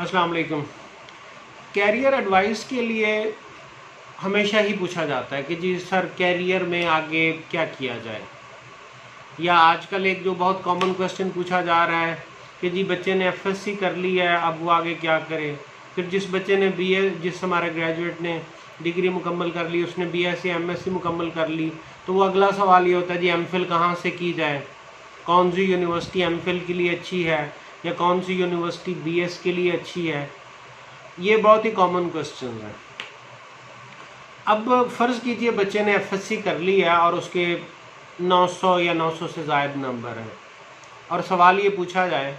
अस्सलाम वालेकुम। Career advice के लिए हमेशा ही पूछा जाता है कि जी सर कैरियर में आगे क्या किया जाए, या आजकल एक जो बहुत कॉमन क्वेश्चन पूछा जा रहा है कि जी बच्चे ने एफएससी कर ली है, अब वो आगे क्या करे। फिर जिस बच्चे ने बीए, जिस हमारे ग्रेजुएट ने डिग्री मुकम्मल कर ली, उसने बीएससी एमएससी मुकम्मल कर ली, तो वो अगला सवाल ये होता है जी एमफिल कहाँ से की जाए, कौन सी यूनिवर्सिटी एमफिल के लिए अच्छी है या कौन सी यूनिवर्सिटी बीएस के लिए अच्छी है। ये बहुत ही कॉमन क्वेश्चन है। अब फ़र्ज़ कीजिए बच्चे ने एफएससी कर ली है और उसके 900 या 900 से ज़ायद नंबर हैं, और सवाल ये पूछा जाए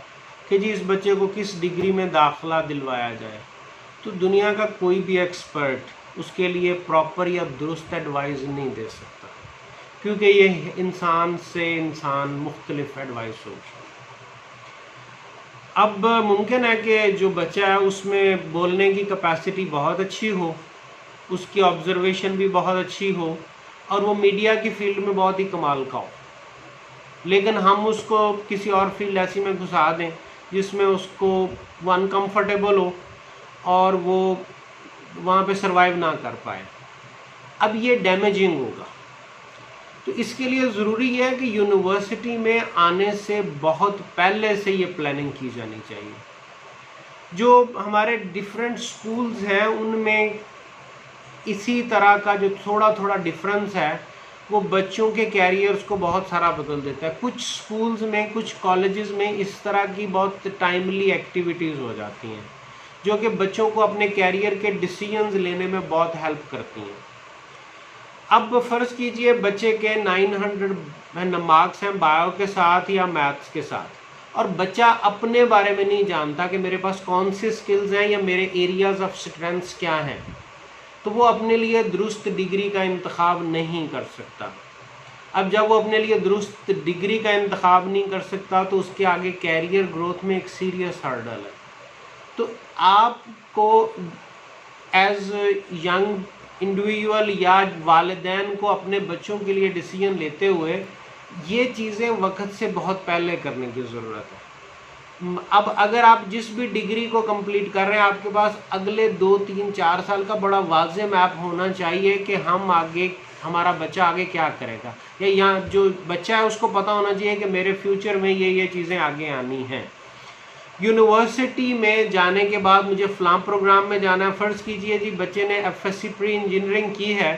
कि जी इस बच्चे को किस डिग्री में दाखिला दिलवाया जाए, तो दुनिया का कोई भी एक्सपर्ट उसके लिए प्रॉपर या दुरुस्त एडवाइस नहीं दे सकता, क्योंकि ये इंसान से इंसान मुख्तलिफ एडवाइस होगी। अब मुमकिन है कि जो बच्चा है उसमें बोलने की कैपेसिटी बहुत अच्छी हो, उसकी ऑब्जर्वेशन भी बहुत अच्छी हो, और वो मीडिया की फील्ड में बहुत ही कमाल का हो, लेकिन हम उसको किसी और फील्ड ऐसी में घुसा दें जिसमें उसको वो अनकम्फर्टेबल हो और वो वहाँ पे सरवाइव ना कर पाए। अब ये डैमेजिंग होगा। तो इसके लिए ज़रूरी है कि यूनिवर्सिटी में आने से बहुत पहले से ये प्लानिंग की जानी चाहिए। जो हमारे डिफरेंट स्कूल्स हैं उनमें इसी तरह का जो थोड़ा थोड़ा डिफरेंस है वो बच्चों के कैरियर्स को बहुत सारा बदल देता है। कुछ स्कूल्स में, कुछ कॉलेजेस में इस तरह की बहुत टाइमली एक्टिविटीज़ हो जाती हैं जो कि बच्चों को अपने कैरियर के डिसीजंस लेने में बहुत हेल्प करती हैं। अब फ़र्ज़ कीजिए बच्चे के 900 मार्क्स हैं बायो के साथ या मैथ्स के साथ, और बच्चा अपने बारे में नहीं जानता कि मेरे पास कौन सी स्किल्स हैं या मेरे एरियाज़ ऑफ स्ट्रेंथ्स क्या हैं, तो वो अपने लिए दुरुस्त डिग्री का इंतखाब नहीं कर सकता। अब जब वो अपने लिए दुरुस्त डिग्री का इंतखाब नहीं कर सकता तो उसके आगे कैरियर ग्रोथ में एक सीरियस हर्डल है। तो आपको एज यंग इंडिविजुअल या वालिदैन को अपने बच्चों के लिए डिसीजन लेते हुए ये चीज़ें वक्त से बहुत पहले करने की ज़रूरत है। अब अगर आप जिस भी डिग्री को कंप्लीट कर रहे हैं, आपके पास अगले 2, 3, 4 साल का बड़ा वाज़े मैप होना चाहिए कि हम आगे, हमारा बच्चा आगे क्या करेगा, या यहाँ जो बच्चा है उसको पता होना चाहिए कि मेरे फ्यूचर में ये चीज़ें आगे आनी हैं। यूनिवर्सिटी में जाने के बाद मुझे फ़लाँ प्रोग्राम में जाना है। फ़र्ज़ कीजिए जी बच्चे ने एफएससी प्री इंजीनियरिंग की है,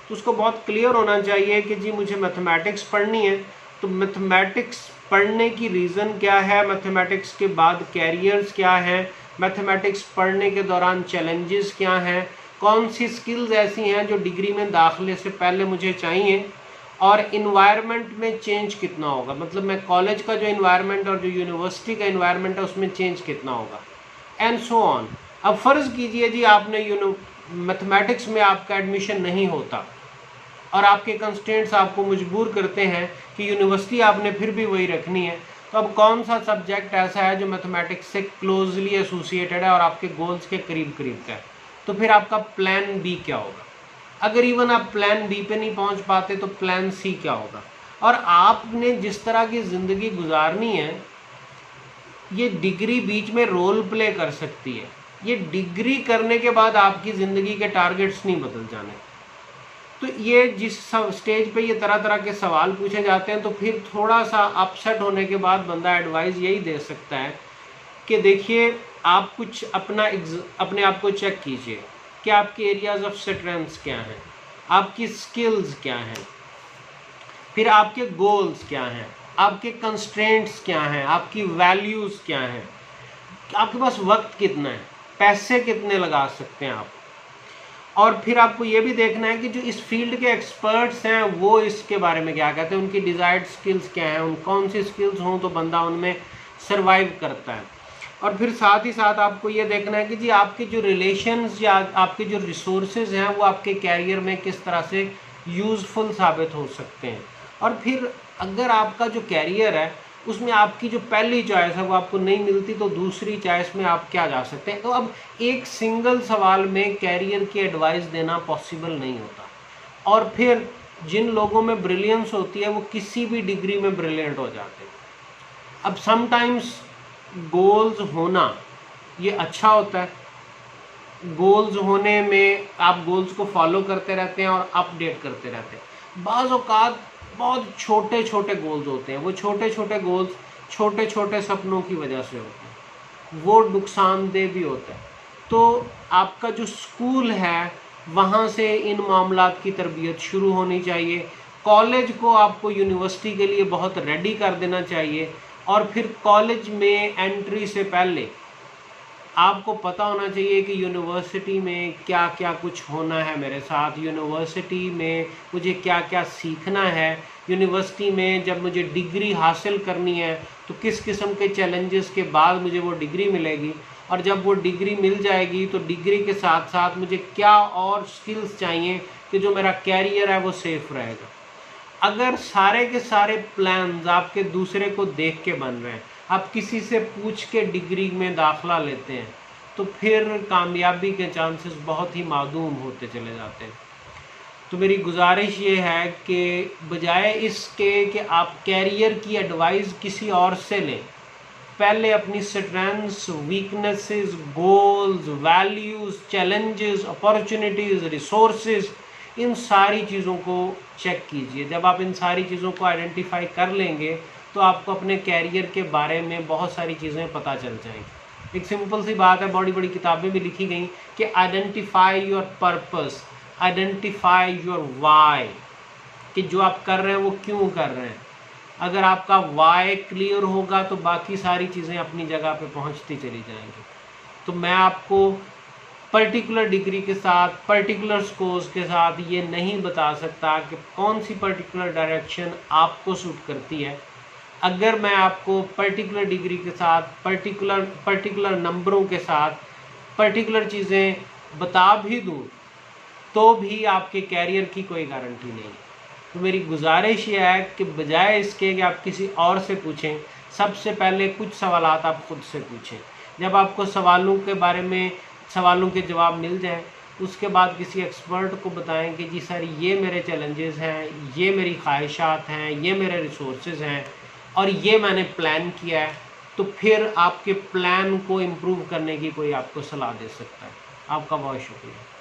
तो उसको बहुत क्लियर होना चाहिए कि जी मुझे मैथमेटिक्स पढ़नी है, तो मैथमेटिक्स पढ़ने की रीज़न क्या है, मैथमेटिक्स के बाद कैरियर्स क्या हैं, मैथमेटिक्स पढ़ने के दौरान चैलेंजेस क्या हैं, कौन सी स्किल्स ऐसी हैं जो डिग्री में दाखिले से पहले मुझे चाहिए, और इन्वायरमेंट में चेंज कितना होगा, मतलब मैं कॉलेज का जो इन्वायरमेंट और जो यूनिवर्सिटी का इन्वायरमेंट है उसमें चेंज कितना होगा, एंड सो ऑन। अब फ़र्ज़ कीजिए जी आपने मैथमेटिक्स में आपका एडमिशन नहीं होता और आपके कंस्ट्रेंट्स आपको मजबूर करते हैं कि यूनिवर्सिटी आपने फिर भी वही रखनी है, तो अब कौन सा सब्जेक्ट ऐसा है जो मैथमेटिक्स से क्लोजली एसोसिएटेड है और आपके गोल्स के करीब करीब का है, तो फिर आपका प्लान बी क्या होगा। अगर इवन आप प्लान बी पे नहीं पहुंच पाते तो प्लान सी क्या होगा। और आपने जिस तरह की ज़िंदगी गुजारनी है, ये डिग्री बीच में रोल प्ले कर सकती है। ये डिग्री करने के बाद आपकी ज़िंदगी के टारगेट्स नहीं बदल जाने। तो ये जिस स्टेज पे ये तरह तरह के सवाल पूछे जाते हैं, तो फिर थोड़ा सा अपसेट होने के बाद बंदा एडवाइस यही दे सकता है कि देखिए आप कुछ अपने आप को चेक कीजिए कि आपके एरियाज़ ऑफ स्ट्रेंथ्स क्या हैं, आपकी स्किल्स क्या हैं, फिर आपके गोल्स क्या हैं, आपके कंस्ट्रेंट्स क्या हैं, आपकी वैल्यूज़ क्या हैं, आपके पास वक्त कितना है, पैसे कितने लगा सकते हैं आप। और फिर आपको ये भी देखना है कि जो इस फील्ड के एक्सपर्ट्स हैं वो इसके बारे में क्या कहते हैं, उनकी डिज़ायर्ड स्किल्स क्या हैं, उन कौन सी स्किल्स हों तो बंदा उनमें सर्वाइव करता है। और फिर साथ ही साथ आपको ये देखना है कि जी आपके जो रिलेशंस या आपके जो रिसोर्सेज हैं वो आपके कैरियर में किस तरह से यूज़फुल साबित हो सकते हैं। और फिर अगर आपका जो कैरियर है उसमें आपकी जो पहली चॉइस है वो आपको नहीं मिलती, तो दूसरी चॉइस में आप क्या जा सकते हैं। तो अब एक सिंगल सवाल में कैरियर की एडवाइस देना पॉसिबल नहीं होता। और फिर जिन लोगों में ब्रिलियंस होती है वो किसी भी डिग्री में ब्रिलियंट हो जाते हैं। अब समटाइम्स गोल्स होना ये अच्छा होता है। गोल्स होने में आप गोल्स को फॉलो करते रहते हैं और अपडेट करते रहते हैं। बाज़ औक़ात बहुत छोटे छोटे गोल्स होते हैं, वो छोटे छोटे गोल्स छोटे छोटे सपनों की वजह से होते हैं, वो नुकसानदेह भी होता है। तो आपका जो स्कूल है वहाँ से इन मामलात की तरबियत शुरू होनी चाहिए। कॉलेज को आपको यूनिवर्सिटी के लिए बहुत रेडी कर देना चाहिए, और फिर कॉलेज में एंट्री से पहले आपको पता होना चाहिए कि यूनिवर्सिटी में क्या क्या कुछ होना है मेरे साथ, यूनिवर्सिटी में मुझे क्या क्या सीखना है, यूनिवर्सिटी में जब मुझे डिग्री हासिल करनी है तो किस किस्म के चैलेंजेस के बाद मुझे वो डिग्री मिलेगी, और जब वो डिग्री मिल जाएगी तो डिग्री के साथ साथ मुझे क्या और स्किल्स चाहिए कि जो मेरा कैरियर है वो सेफ रहेगा। अगर सारे के सारे प्लान्स आपके दूसरे को देख के बन रहे हैं, आप किसी से पूछ के डिग्री में दाखला लेते हैं, तो फिर कामयाबी के चांसेस बहुत ही मादूम होते चले जाते हैं। तो मेरी गुजारिश ये है कि बजाय इसके कि आप कैरियर की एडवाइस किसी और से लें, पहले अपनी strengths, weaknesses, goals, values, challenges, opportunities, resources, इन सारी चीज़ों को चेक कीजिए। जब आप इन सारी चीज़ों को आइडेंटिफाई कर लेंगे तो आपको अपने कैरियर के बारे में बहुत सारी चीज़ें पता चल जाएंगी। एक सिंपल सी बात है, बड़ी बड़ी किताबें भी लिखी गई कि identify your purpose, identify your why, कि जो आप कर रहे हैं वो क्यों कर रहे हैं। अगर आपका वाई क्लियर होगा तो बाकी सारी चीज़ें अपनी जगह पे पहुंचती चली जाएंगी। तो मैं आपको पर्टिकुलर डिग्री के साथ, पर्टिकुलर कोर्स के साथ ये नहीं बता सकता कि कौन सी पर्टिकुलर डायरेक्शन आपको सूट करती है। अगर मैं आपको पर्टिकुलर डिग्री के साथ, पर्टिकुलर नंबरों के साथ पर्टिकुलर चीज़ें बता भी दूँ तो भी आपके कैरियर की कोई गारंटी नहीं है। तो मेरी गुजारिश ये है कि बजाय इसके कि आप किसी और से पूछें, सबसे पहले कुछ सवालात आप खुद से पूछें। जब आपको सवालों के जवाब मिल जाएं, उसके बाद किसी एक्सपर्ट को बताएं कि जी सर ये मेरे चैलेंजेस हैं, ये मेरी ख्वाहिशात हैं, ये मेरे रिसोर्सेज हैं और ये मैंने प्लान किया है। तो फिर आपके प्लान को इम्प्रूव करने की कोई आपको सलाह दे सकता है। आपका बहुत शुक्रिया।